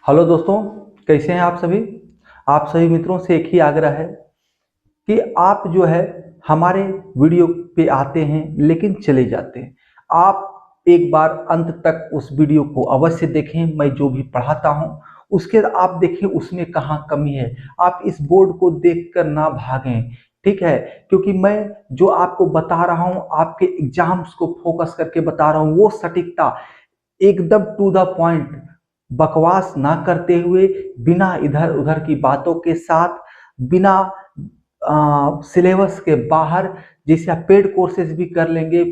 Hello दोस्तों, कैसे हैं आप सभी। आप सभी मित्रों से एक ही आग्रह है कि आप जो है हमारे वीडियो पे आते हैं लेकिन चले जाते हैं। आप एक बार अंत तक उस वीडियो को अवश्य देखें। मैं जो भी पढ़ाता हूं उसके आप देखें उसमें कहाँ कमी है। आप इस बोर्ड को देखकर ना भागें, ठीक है। क्योंकि मैं जो आपको बता रहा हूं आपके एग्जाम्स को फोकस करके बता रहा हूं, वो सटीकता एकदम टू द पॉइंट, बकवास ना करते हुए, बिना इधर उधर की बातों के साथ, बिना सिलेबस के बाहर। जैसे आप पेड कोर्सेज भी कर लेंगे,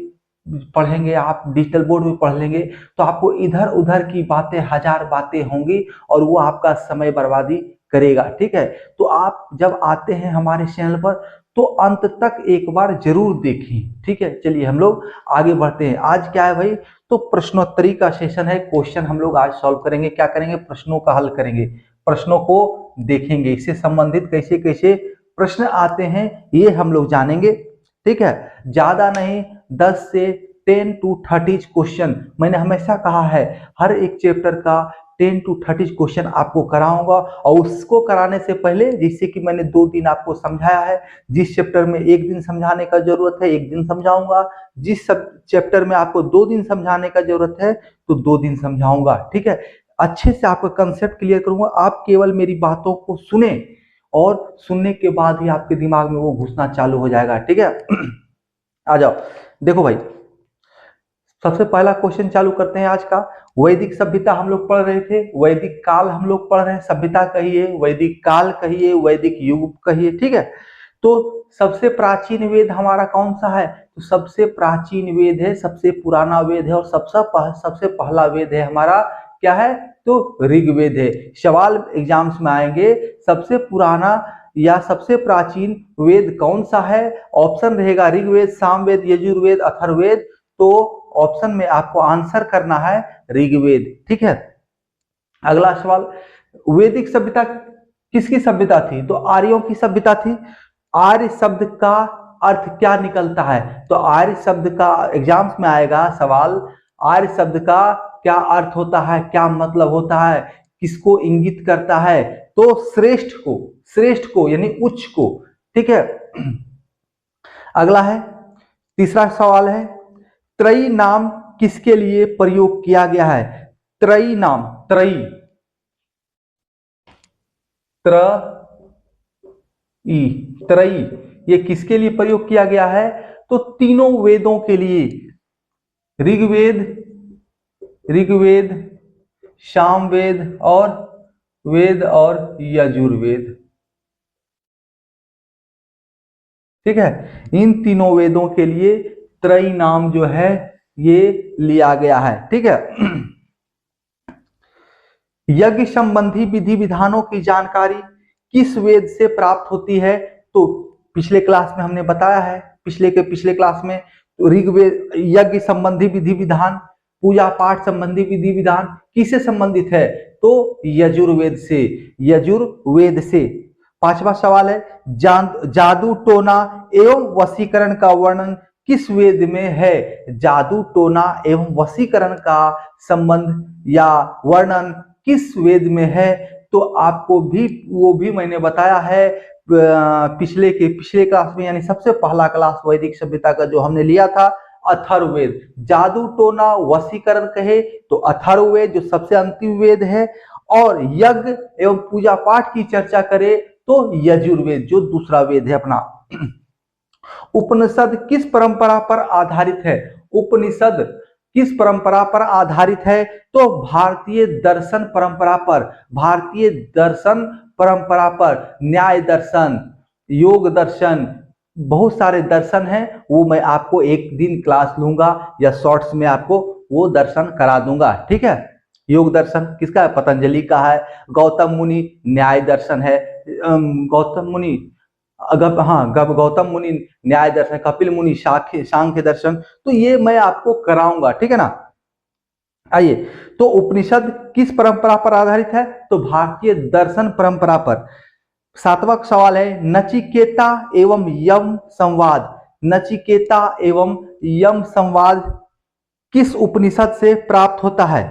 पढ़ेंगे, आप डिजिटल बोर्ड भी पढ़ लेंगे तो आपको इधर उधर की बातें, हजार बातें होंगी और वो आपका समय बर्बादी करेगा, ठीक है। तो आप जब आते हैं हमारे चैनल पर तो अंत तक एक बार जरूर देखें, ठीक है। चलिए हम लोग आगे बढ़ते हैं। आज क्या है भाई, तो प्रश्नोत्तरी का सेशन है। क्वेश्चन हम लोग आज सॉल्व करेंगे। क्या करेंगे? प्रश्नों का हल करेंगे, प्रश्नों को देखेंगे, इससे संबंधित कैसे कैसे प्रश्न आते हैं ये हम लोग जानेंगे, ठीक है। ज्यादा नहीं, 10 से 10 to 30 क्वेश्चन मैंने हमेशा कहा है, हर एक चैप्टर का 10 to 30 क्वेश्चन आपको कराऊंगा। और उसको कराने से पहले, जिससे कि मैंने 2 दिन आपको समझाया है, जिस चैप्टर में 1 दिन समझाने का जरूरत है 1 दिन समझाऊंगा, जिस सब चैप्टर में आपको 2 दिन समझाने का जरूरत है तो 2 दिन समझाऊंगा, ठीक है। अच्छे से आपका कंसेप्ट क्लियर करूंगा। आप केवल मेरी बातों को सुने और सुनने के बाद ही आपके दिमाग में वो घुसना चालू हो जाएगा, ठीक है। आ जाओ, देखो भाई, सबसे पहला क्वेश्चन चालू करते हैं आज का। वैदिक सभ्यता हम लोग पढ़ रहे थे, वैदिक काल हम लोग पढ़ रहे हैं। सभ्यता कहिए, वैदिक काल कहिए, वैदिक युग कहिए, ठीक है। तो सबसे प्राचीन वेद हमारा कौन सा है? तो सबसे प्राचीन वेद है, सबसे पुराना वेद है और सबसे पहला वेद है हमारा, क्या है? तो ऋग्वेद है। सवाल एग्जाम्स में आएंगे, सबसे पुराना या सबसे प्राचीन वेद कौन सा है? ऑप्शन रहेगा ऋग्वेद, सामवेद, यजुर्वेद, अथर्ववेद। तो ऑप्शन में आपको आंसर करना है ऋग्वेद, ठीक है। अगला सवाल, वैदिक सभ्यता किसकी सभ्यता थी? तो आर्यों की सभ्यता थी। आर्य शब्द का अर्थ क्या निकलता है? तो आर्य शब्द का एग्जाम्स में आएगा सवाल, आर्य शब्द का क्या अर्थ होता है, क्या मतलब होता है, किसको इंगित करता है? तो श्रेष्ठ को यानी उच्च को, ठीक है। अगला है, तीसरा सवाल है, त्रयी नाम किसके लिए प्रयोग किया गया है? त्रयी नाम, त्रयी, त्रयी, त्रयी, ये किसके लिए प्रयोग किया गया है? तो तीनों वेदों के लिए, ऋग्वेद, ऋग्वेद, सामवेद और यजुर्वेद, ठीक है। इन तीनों वेदों के लिए त्रयी नाम जो है ये लिया गया है, ठीक है। यज्ञ संबंधी विधि विधानों की जानकारी किस वेद से प्राप्त होती है? तो पिछले क्लास में हमने बताया है, पिछले क्लास में, तो ऋग्वेद, यज्ञ संबंधी विधि विधान, पूजा पाठ संबंधी विधि विधान किससे संबंधित है? तो यजुर्वेद से, यजुर्वेद से। पांचवा सवाल है, जादू टोना एवं वशीकरण का वर्णन किस वेद में है? जादू टोना एवं वशीकरण का संबंध या वर्णन किस वेद में है? तो आपको भी वो भी मैंने बताया है पिछले क्लास में, यानी सबसे पहला क्लास वैदिक सभ्यता का जो हमने लिया था, अथर्ववेद। जादू टोना वशीकरण कहे तो अथर्ववेद जो सबसे अंतिम वेद है, और यज्ञ एवं पूजा पाठ की चर्चा करे तो यजुर्वेद जो दूसरा वेद है अपना। उपनिषद किस परंपरा पर आधारित है? उपनिषद किस परंपरा पर आधारित है? तो भारतीय दर्शन परंपरा पर, भारतीय दर्शन परंपरा पर। न्याय दर्शन, योग दर्शन, बहुत सारे दर्शन हैं, वो मैं आपको एक दिन क्लास लूंगा या शॉर्ट्स में आपको वो दर्शन करा दूंगा, ठीक है। योग दर्शन किसका है? पतंजलि का है। गौतम मुनि न्याय दर्शन है, गौतम मुनि, गौतम मुनि न्याय दर्शन, कपिल मुनि सांख्य दर्शन। तो ये मैं आपको कराऊंगा, ठीक है ना। आइए, तो उपनिषद किस परंपरा पर आधारित है? तो भारतीय दर्शन परंपरा पर। सातवां सवाल है, नचिकेता एवं यम संवाद, नचिकेता एवं यम संवाद किस उपनिषद से प्राप्त होता है?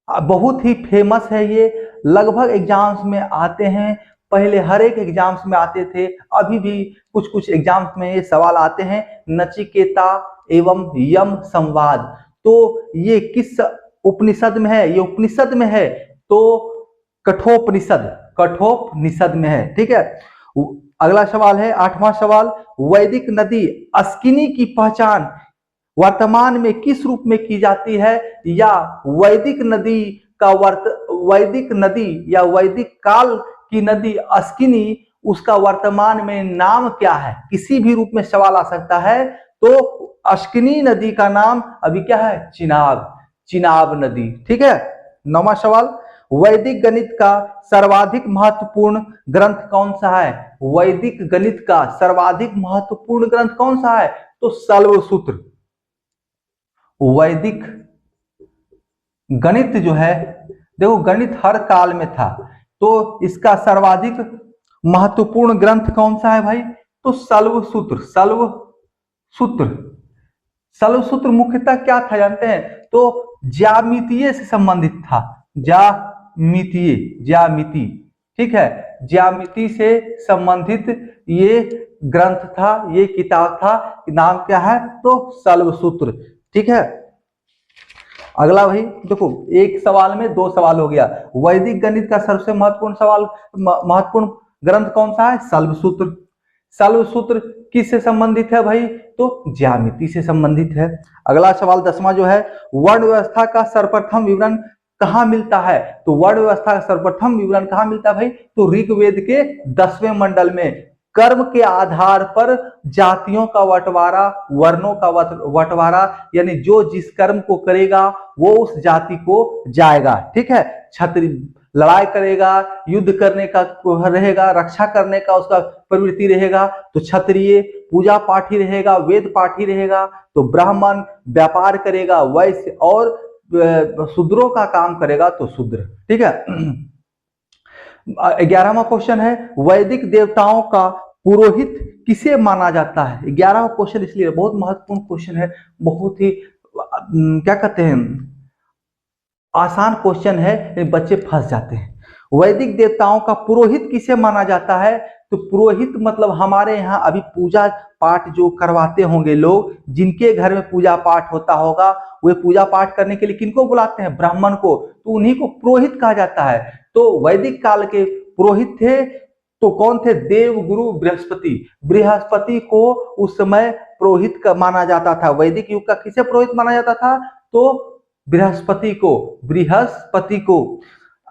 बहुत ही फेमस है ये, लगभग एग्जाम्स में आते हैं, पहले हर एक एग्जाम्स में आते थे, अभी भी कुछ कुछ एग्जाम्स में ये सवाल आते हैं। नचिकेता एवं यम संवाद, तो ये किस उपनिषद में है? ये उपनिषद में है, तो कठोपनिषद, कठोपनिषद में है। ठीक है, अगला सवाल है 8वां सवाल, वैदिक नदी अस्किनी की पहचान वर्तमान में किस रूप में की जाती है? या वैदिक नदी का वैदिक नदी या वैदिक काल की नदी अस्किनी, उसका वर्तमान में नाम क्या है? किसी भी रूप में सवाल आ सकता है। तो अस्किनी नदी का नाम अभी क्या है? चिनाब, चिनाब नदी। ठीक है। 9वां सवाल, वैदिक गणित का सर्वाधिक महत्वपूर्ण ग्रंथ कौन सा है? वैदिक गणित का सर्वाधिक महत्वपूर्ण ग्रंथ कौन सा है? तो सल्वसूत्र। वैदिक गणित जो है, देखो गणित हर काल में था, तो इसका सर्वाधिक महत्वपूर्ण ग्रंथ कौन सा है भाई? तो सल्वसूत्र, सल्वसूत्र। सल्वसूत्र मुख्यतः क्या था जानते हैं? तो ज्यामितीय से संबंधित था, ज्यामितीय, ज्यामिति। ठीक है, ज्यामिति से संबंधित ये ग्रंथ था, ये किताब था, नाम क्या है? तो सल्वसूत्र। ठीक है। अगला भाई देखो, एक सवाल में 2 सवाल हो गया। वैदिक गणित का सबसे महत्वपूर्ण सवाल, महत्वपूर्ण ग्रंथ कौन सा है? सल्वसूत्र। सल्वसूत्र किससे संबंधित है भाई? तो ज्यामिति से संबंधित है। अगला सवाल 10वां जो है, वर्ण व्यवस्था का सर्वप्रथम विवरण कहाँ मिलता है? तो वर्ण व्यवस्था का सर्वप्रथम विवरण कहाँ मिलता है भाई? तो ऋग्वेद के 10वें मंडल में। कर्म के आधार पर जातियों का बंटवारा, वर्णों का बंटवारा, यानी जो जिस कर्म को करेगा वो उस जाति को जाएगा। ठीक है, क्षत्रिय लड़ाई करेगा, युद्ध करने का रहेगा, रक्षा करने का उसका प्रवृत्ति रहेगा तो क्षत्रिय, पूजा पाठी रहेगा, वेद पाठी रहेगा तो ब्राह्मण, व्यापार करेगा वैश्य, और शूद्रों का काम करेगा तो शूद्र। ठीक है। 11वां क्वेश्चन है, वैदिक देवताओं का पुरोहित किसे माना जाता है? 11वां क्वेश्चन इसलिए बहुत महत्वपूर्ण क्वेश्चन है, बहुत ही क्या कहते हैं, आसान क्वेश्चन है, बच्चे फंस जाते हैं। वैदिक देवताओं का पुरोहित किसे माना जाता है? तो पुरोहित मतलब हमारे यहाँ अभी पूजा पाठ जो करवाते होंगे लोग, जिनके घर में पूजा पाठ होता होगा, वे पूजा पाठ करने के लिए किनको बुलाते हैं? ब्राह्मण को, तो उन्हीं को पुरोहित कहा जाता है। तो वैदिक काल के पुरोहित थे तो कौन थे? देव गुरु बृहस्पति। बृहस्पति को उस समय पुरोहित का माना जाता था। वैदिक युग का किसे पुरोहित माना जाता था? तो बृहस्पति को, बृहस्पति को।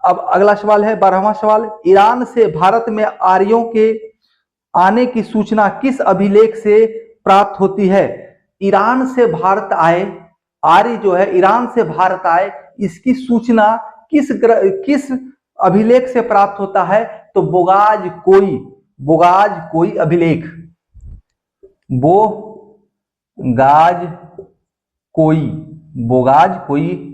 अब अगला सवाल है 12वां सवाल, ईरान से भारत में आर्यों के आने की सूचना किस अभिलेख से प्राप्त होती है? ईरान से भारत आए, आर्य जो है ईरान से भारत आए, इसकी सूचना किस अभिलेख से प्राप्त होता है? तो बोगाज कोई अभिलेख, बोगाज कोई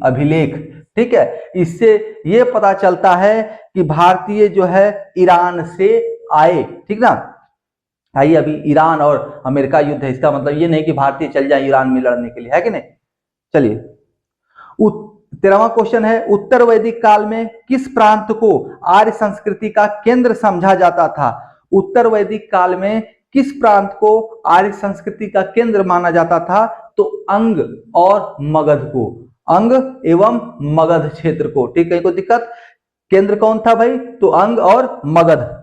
अभिलेख। ठीक है, इससे ये पता चलता है कि भारतीय जो है ईरान से आए। ठीक ना। आइए, अभी ईरान और अमेरिका युद्ध है, इसका मतलब ये नहीं कि भारतीय चल जाए ईरान में लड़ने के लिए, है कि नहीं। चलिए 13वां क्वेश्चन है, उत्तर वैदिक काल में किस प्रांत को आर्य संस्कृति का केंद्र समझा जाता था? उत्तर वैदिक काल में किस प्रांत को आर्य संस्कृति का केंद्र माना जाता था? तो अंग और मगध को, अंग एवं मगध क्षेत्र को। ठीक है, कोई दिक्कत? केंद्र कौन था भाई? तो अंग और मगध।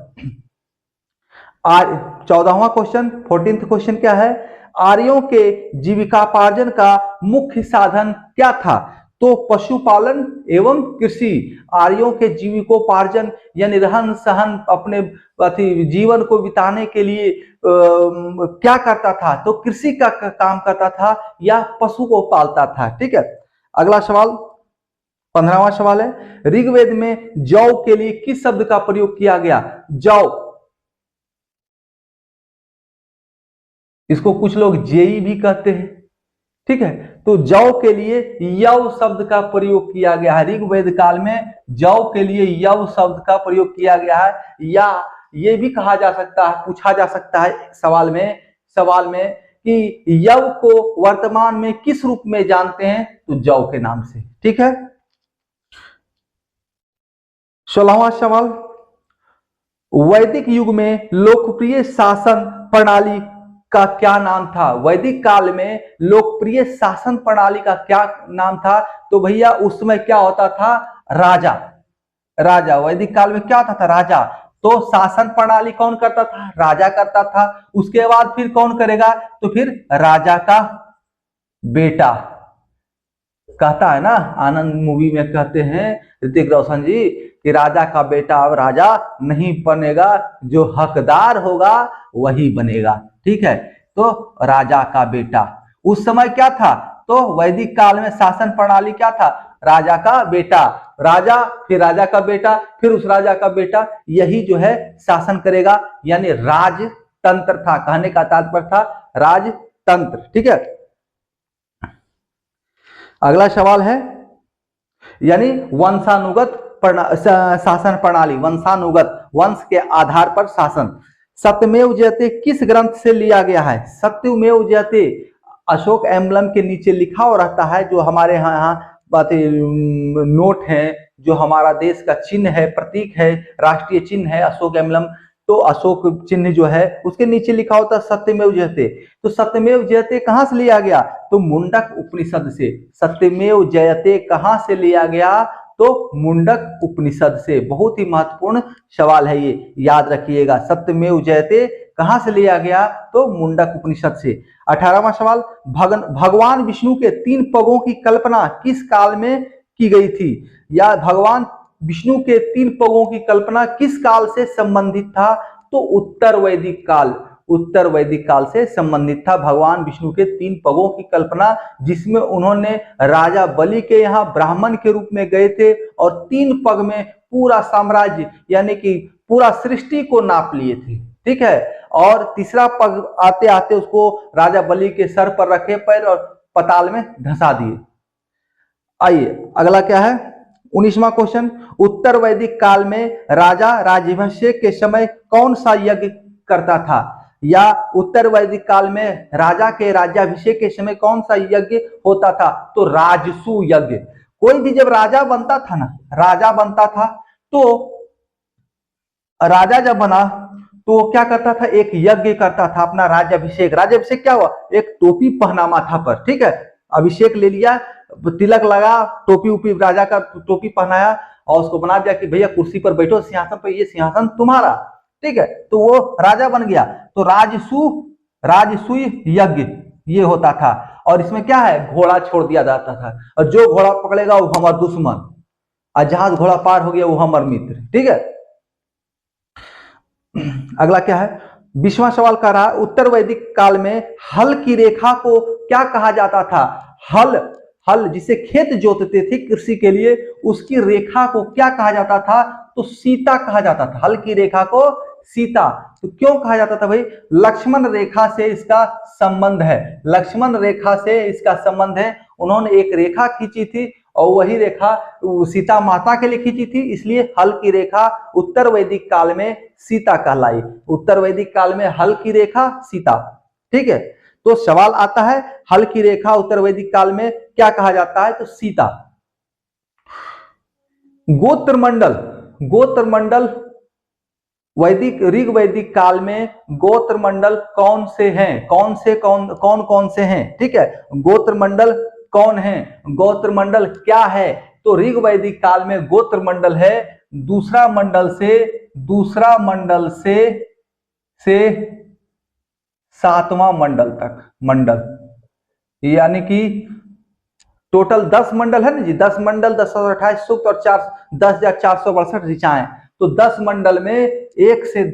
14वां क्वेश्चन, 14th क्वेश्चन क्या है? आर्यों के जीविकापार्जन का मुख्य साधन क्या था? तो पशुपालन एवं कृषि। आर्यों के जीविकोपार्जन यानी रहन सहन, अपने जीवन को बिताने के लिए क्या करता था? तो कृषि का काम करता था या पशु को पालता था। ठीक है। अगला सवाल 15वां सवाल है, ऋग्वेद में जौ के लिए किस शब्द का प्रयोग किया गया? जौ, इसको कुछ लोग जेई भी कहते हैं। ठीक है, तो जौ के लिए यव शब्द का प्रयोग किया गया है। ऋग्वेद काल में जौ के लिए यव शब्द का प्रयोग किया गया है। या ये भी कहा जा सकता है, पूछा जा सकता है सवाल में कि यव को वर्तमान में किस रूप में जानते हैं? तो जौ के नाम से। ठीक है। 16वां सवाल, वैदिक युग में लोकप्रिय शासन प्रणाली का क्या नाम था? वैदिक काल में लोकप्रिय शासन प्रणाली का क्या नाम था? तो भैया उस समय क्या होता था? राजा। राजा, वैदिक काल में क्या होता था? राजा। तो शासन प्रणाली कौन करता था? राजा करता था। उसके बाद फिर कौन करेगा? तो फिर राजा का बेटा। कहता है ना, आनंद मूवी में कहते हैं ऋतिक रोशन जी कि राजा का बेटा अब राजा नहीं बनेगा, जो हकदार होगा वही बनेगा। ठीक है, तो राजा का बेटा। उस समय क्या था? तो वैदिक काल में शासन प्रणाली क्या था? राजा का बेटा। राजा, फिर राजा का बेटा, फिर उस राजा का बेटा, यही जो है शासन करेगा, यानी राजतंत्र था। कहने का तात्पर्य था राजतंत्र। ठीक है, अगला सवाल है, यानी वंशानुगत शासन प्रणाली, वंशानुगत, वंश के आधार पर शासन। सत्यमेव जयते किस ग्रंथ से लिया गया है? सत्यमेव जयते अशोक एम्बलम के नीचे लिखा हुआ रहता है, जो हमारे यहाँ बातें नोट है, जो हमारा देश का चिन्ह है, प्रतीक है, राष्ट्रीय चिन्ह है अशोक एम्बलम। तो अशोक चिन्ह जो है उसके नीचे लिखा होता है सत्यमेव जयते। तो सत्यमेव जयते कहां से लिया गया? तो मुंडक उपनिषद से। सत्यमेव जयते कहां से लिया गया? तो मुंडक उपनिषद से। बहुत ही महत्वपूर्ण सवाल है ये, याद रखिएगा। सत्यमेव जयते कहां से लिया गया? तो मुंडक उपनिषद से। 18वां सवाल, भगवान विष्णु के 3 पगों की कल्पना किस काल में की गई थी? या भगवान विष्णु के 3 पगों की कल्पना किस काल से संबंधित था? तो उत्तर वैदिक काल। उत्तर वैदिक काल से संबंधित था भगवान विष्णु के 3 पगों की कल्पना, जिसमें उन्होंने राजा बलि के यहाँ ब्राह्मण के रूप में गए थे और 3 पग में पूरा साम्राज्य यानी कि पूरा सृष्टि को नाप लिए थे। ठीक है, और तीसरा पग आते आते उसको राजा बलि के सर पर रखे पैर और पताल में धंसा दिए। आइए अगला क्या है, 19वां क्वेश्चन, उत्तर वैदिक काल में राजा राज्याभिषेक के समय कौन सा यज्ञ करता था? या उत्तर वैदिक काल में राजा के राज्याभिषेक के समय कौन सा यज्ञ होता था? तो राजसू यज्ञ। कोई भी जब राजा बनता था ना, राजा बनता था, तो राजा जब बना तो क्या करता था? एक यज्ञ करता था अपना राज्याभिषेक। राज्याभिषेक क्या हुआ? एक टोपी पहना माथा पर। ठीक है, अभिषेक ले लिया, तिलक लगा, टोपी उपी राजा का टोपी पहनाया और उसको बना दिया कि भैया कुर्सी पर बैठो, सिंहासन पर, ये सिंहासन तुम्हारा। ठीक है, तो वो राजा बन गया। तो राजसूय यज्ञ ये होता था। और इसमें क्या है? घोड़ा छोड़ दिया जाता था, और जो घोड़ा पकड़ेगा वो हमारा दुश्मन, और जहां घोड़ा पार हो गया वो हमारा मित्र। ठीक है, अगला क्या है, 20वां सवाल कह रहा है, उत्तर वैदिक काल में हल की रेखा को क्या कहा जाता था? हल, हल जिसे खेत जोतते थे कृषि के लिए, उसकी रेखा को क्या कहा जाता था? तो सीता कहा जाता था। हल की रेखा को सीता। तो क्यों कहा जाता था भाई? लक्ष्मण रेखा से इसका संबंध है। लक्ष्मण रेखा से इसका संबंध है। उन्होंने एक रेखा खींची थी और वही रेखा सीता माता के लिए खींची थी, इसलिए हल की रेखा उत्तर वैदिक काल में सीता कहलाई। उत्तर वैदिक काल में हल की रेखा सीता। ठीक है, तो सवाल आता है, हल की रेखा उत्तर वैदिक काल में क्या कहा जाता है? तो सीता। गोत्र मंडल, गोत्र मंडल वैदिक ऋग वैदिक काल में गोत्र मंडल कौन से हैं? कौन कौन से हैं? ठीक है, गोत्र मंडल कौन है? गोत्र मंडल क्या है? तो ऋग वैदिक काल में गोत्र मंडल है दूसरा मंडल से 7वां मंडल तक। मंडल यानी कि टोटल 10 मंडल है ना जी, 10 मंडल, 1028 सूक्त और 10,462 ऋचाएं। तो 10 मंडल में 1 से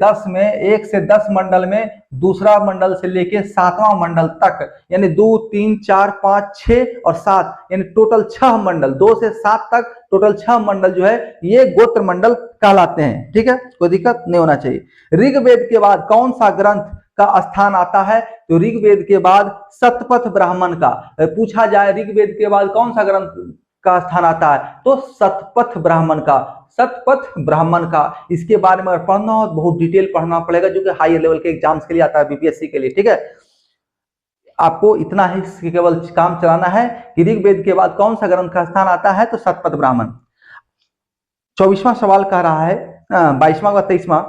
10 मंडल में दूसरा मंडल से लेके 7वां मंडल तक, यानी 2, 3, 4, 5, 6 और 7, यानी टोटल 6 मंडल, 2 से 7 तक टोटल 6 मंडल जो है ये गोत्र मंडल कहलाते हैं। ठीक है, कोई दिक्कत नहीं होना चाहिए। ऋग्वेद के बाद कौन सा ग्रंथ का स्थान आता है? तो ऋग्वेद के बाद शतपथ ब्राह्मण का। पूछा जाए ऋग्वेद के बाद कौन सा ग्रंथ का स्थान आता है? तो शतपथ ब्राह्मण का। शतपथ ब्राह्मण का, इसके बारे में पढ़ना हो बहुत डिटेल पढ़ना पड़ेगा, जो कि हाई लेवल के एग्जाम्स के लिए आता है, बीपीएससी के लिए। ठीक है, आपको इतना ही केवल काम चलाना है कि ऋग्वेद के बाद कौन सा ग्रंथ का स्थान आता है? तो शतपथ ब्राह्मण। 24वां सवाल कह रहा है, 22वां व 23वां,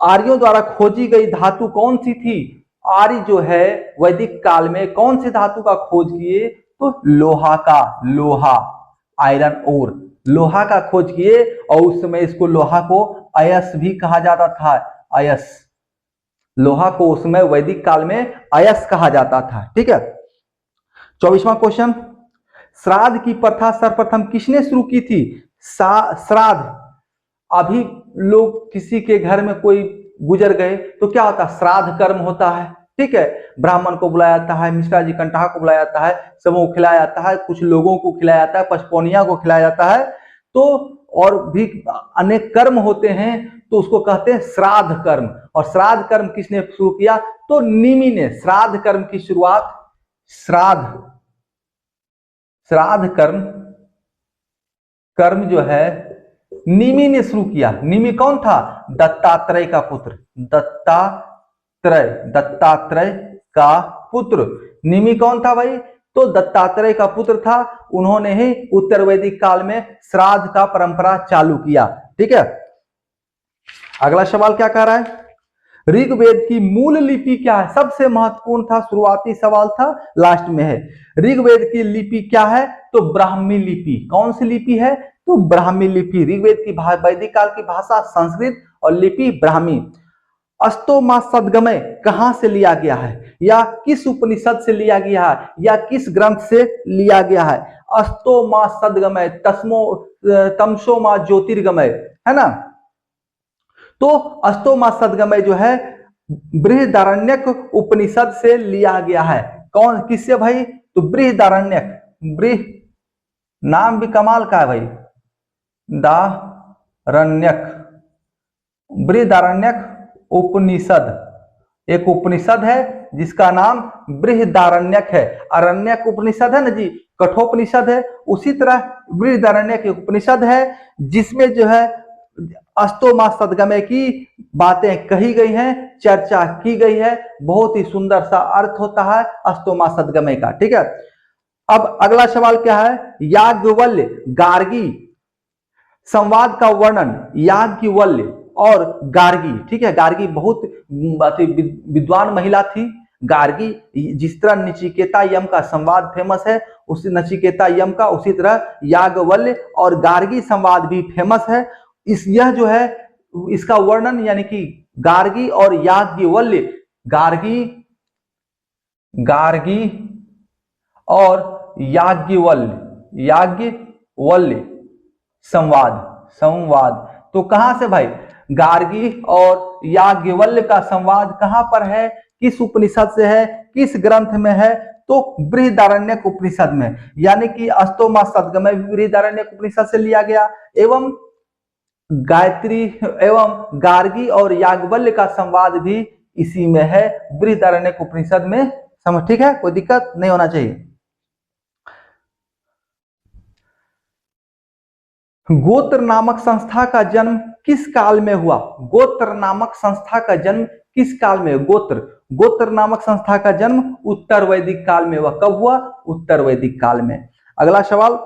आर्यों द्वारा खोजी गई धातु कौन सी थी? आर्य जो है वैदिक काल में कौन सी धातु का खोज किए? तो लोहा का, लोहा, आयरन ओर, लोहा का खोज किए। और उस समय इसको लोहा को अयस भी कहा जाता था, अयस, लोहा को उस समय वैदिक काल में अयस कहा जाता था। ठीक है। 24वां क्वेश्चन, श्राद्ध की प्रथा सर्वप्रथम किसने शुरू की थी? श्राद्ध, अभी लोग किसी के घर में कोई गुजर गए तो क्या होता है? श्राद्ध कर्म होता है। ठीक है, ब्राह्मण को बुलाया जाता है, मिश्रा जी कंटाह को बुलाया जाता है, सबों को खिलाया जाता है, कुछ लोगों को खिलाया जाता है, पचपौनिया को खिलाया जाता है, तो और भी अनेक कर्म होते हैं, तो उसको कहते हैं श्राद्ध कर्म। और श्राद्ध कर्म किसने शुरू किया? तो निमि ने श्राद्ध कर्म की शुरुआत, श्राद्ध कर्म जो है निमि ने शुरू किया। निमि कौन था? दत्तात्रेय का पुत्र, दत्तात्रेय का पुत्र निमि कौन था भाई? तो दत्तात्रेय का पुत्र था। उन्होंने ही उत्तर वैदिक काल में श्राद्ध का परंपरा चालू किया। ठीक है। अगला सवाल क्या कह रहा है? ऋग्वेद की मूल लिपि क्या है? सबसे महत्वपूर्ण था, शुरुआती सवाल था, लास्ट में है। ऋग्वेद की लिपि क्या है? तो ब्राह्मी लिपि। कौन सी लिपि है? तो ब्राह्मी लिपि। ऋग्वेद की वैदिक काल की भाषा संस्कृत और लिपि ब्राह्मी। अष्टोमा सदगमय कहां से लिया गया है, या किस उपनिषद से लिया गया है, या किस ग्रंथ से लिया गया है? अष्टोमा सदगमय, तमसोमा ज्योतिर्गमय, है ना। तो अष्टोमा सदगमय जो है बृहदारण्यक उपनिषद से लिया गया है। कौन, किससे भाई? तो बृहदारण्यक, नाम भी कमाल का है भाई, दारण्यक, बृहदारण्यक उपनिषद, एक उपनिषद है जिसका नाम बृहदारण्यक है। अरण्यक उपनिषद है ना जी, कठोपनिषद है, उसी तरह बृहदारण्यक उपनिषद है जिसमें जो है अष्टोमा सदगमय की बातें कही गई हैं, चर्चा की गई है। बहुत ही सुंदर सा अर्थ होता है अष्टोमा सदगमय का। ठीक है। अब अगला सवाल क्या है? याज्ञवल्क्य गार्गी संवाद का वर्णन, याज्ञवल्क्य और गार्गी। ठीक है, गार्गी बहुत विद्वान महिला थी। गार्गी, जिस तरह नचिकेता यम का संवाद फेमस है, उसी नचिकेता यम का, उसी तरह याज्ञवल्क्य और गार्गी संवाद भी फेमस है। यह जो है इसका वर्णन, यानी कि गार्गी और याज्ञवल्क्य, गार्गी और याज्ञवल्क्य संवाद। तो कहां से भाई? गार्गी और याज्ञवल्क्य का संवाद कहां पर है, किस उपनिषद से है, किस ग्रंथ में है? तो बृहदारण्यक उपनिषद में, यानी कि अष्टोमा सदगमय बृहदारण्यक उपनिषद से लिया गया, एवं गायत्री एवं गार्गी और याज्ञवल्क्य का संवाद भी इसी में है, बृहदारण्यक उपनिषद में। समझ, ठीक है, कोई दिक्कत नहीं होना चाहिए। गोत्र नामक संस्था का जन्म किस काल में हुआ? गोत्र नामक संस्था का जन्म किस काल में? गोत्र नामक संस्था का जन्म उत्तर वैदिक काल में हुआ। कब हुआ? उत्तर वैदिक काल में। अगला सवाल,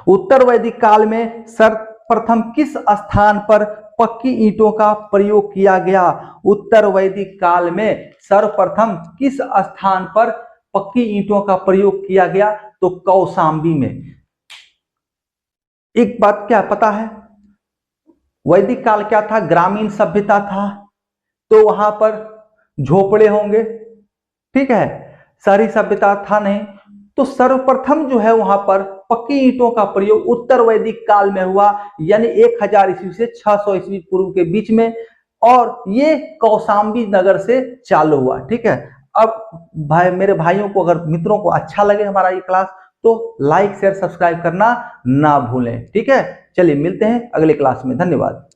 उत्तर वैदिक काल में सर्वप्रथम किस स्थान पर पक्की ईंटों का प्रयोग किया गया? उत्तर वैदिक काल में सर्वप्रथम किस स्थान पर पक्की ईंटों का प्रयोग किया गया? तो कौशाम्बी में। एक बात क्या पता है, वैदिक काल क्या था? ग्रामीण सभ्यता था, तो वहां पर झोपड़े होंगे। ठीक है, शहरी सभ्यता था नहीं, तो सर्वप्रथम जो है वहां पर पक्की ईंटों का प्रयोग उत्तर वैदिक काल में हुआ, यानी 1000 ईस्वी से 600 ईस्वी पूर्व के बीच में, और ये कौशाम्बी नगर से चालू हुआ। ठीक है। अब भाई, मेरे भाइयों को, अगर मित्रों को अच्छा लगे हमारा ये क्लास, तो लाइक शेयर सब्सक्राइब करना ना भूलें। ठीक है, चलिए मिलते हैं अगले क्लास में। धन्यवाद।